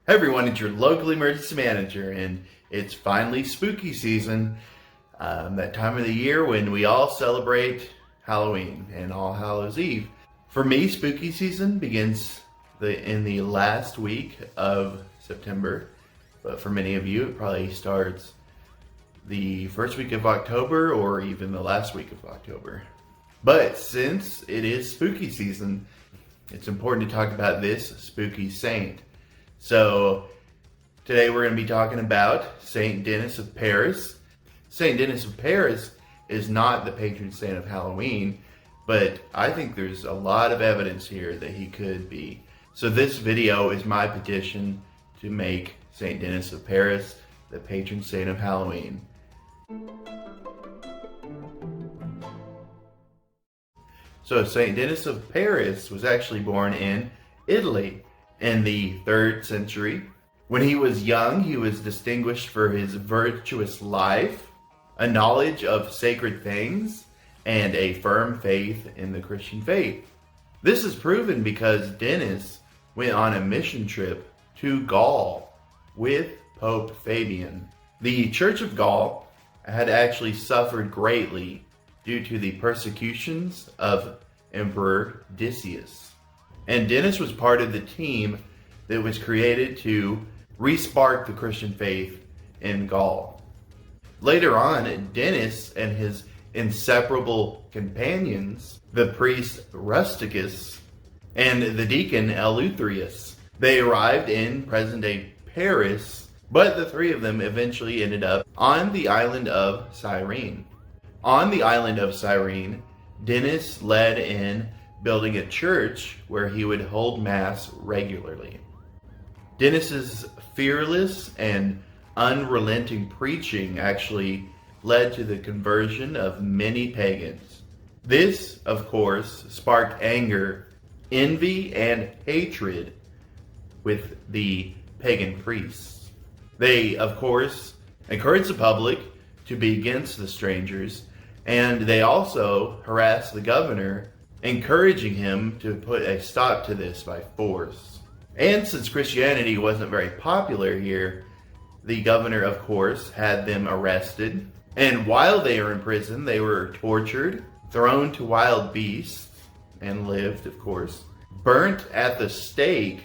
Hey everyone, it's your local emergency manager, and it's finally spooky season. That time of the year when we all celebrate Halloween and All Hallows Eve. For me, spooky season begins in the last week of September, but for many of you, it probably starts the first week of October or even the last week of October. But since it is spooky season, it's important to talk about this spooky saint. So today we're going to be talking about Saint Denis of Paris. Saint Denis of Paris is not the patron saint of Halloween, but I think there's a lot of evidence here that he could be. So this video is my petition to make Saint Denis of Paris the patron saint of Halloween. So Saint Denis of Paris was actually born in Italy in the 3rd century. When he was young, he was distinguished for his virtuous life, a knowledge of sacred things, and a firm faith in the Christian faith. This is proven because Denis went on a mission trip to Gaul with Pope Fabian. The Church of Gaul had actually suffered greatly due to the persecutions of Emperor Decius. And Denis was part of the team that was created to re-spark the Christian faith in Gaul. Later on, Denis and his inseparable companions, the priest Rusticus and the deacon Eleutherius, they arrived in present-day Paris, but the three of them eventually ended up on the island of Cyrene. On the island of Cyrene, Denis led in building a church where he would hold mass regularly. Denis's fearless and unrelenting preaching actually led to the conversion of many pagans. This, of course, sparked anger, envy, and hatred with the pagan priests. They, of course, encouraged the public to be against the strangers, and they also harassed the governor, encouraging him to put a stop to this by force. And since Christianity wasn't very popular here, the governor, of course, had them arrested. And while they were in prison, they were tortured, thrown to wild beasts, and lived, of course, burnt at the stake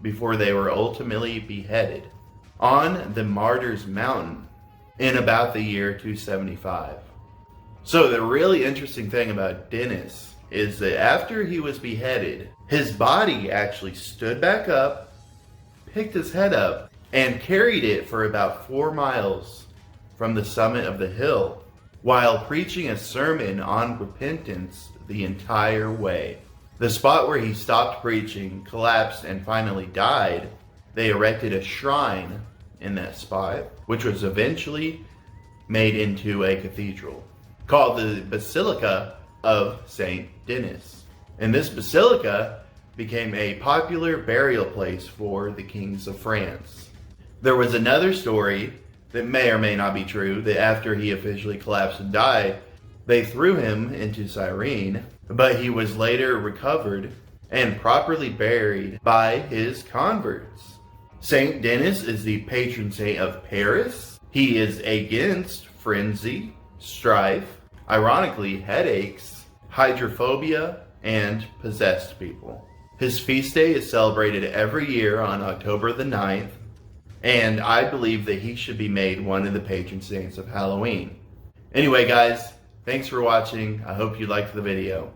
before they were ultimately beheaded on the Martyrs' Mountain in about the year 275. So the really interesting thing about Denis is that after he was beheaded, his body actually stood back up, picked his head up, and carried it for about 4 miles from the summit of the hill, while preaching a sermon on repentance the entire way. The spot where he stopped preaching collapsed and finally died. They erected a shrine in that spot, which was eventually made into a cathedral called the Basilica of Saint Denis. And this basilica became a popular burial place for the kings of France. There was another story that may or may not be true, that after he officially collapsed and died, they threw him into Cyrene, but he was later recovered and properly buried by his converts. Saint Denis is the patron saint of Paris. He is against frenzy, strife, ironically headaches, hydrophobia, and possessed people. His feast day is celebrated every year on October the 9th, and I believe that he should be made one of the patron saints of Halloween. Anyway guys, thanks for watching. I hope you liked the video.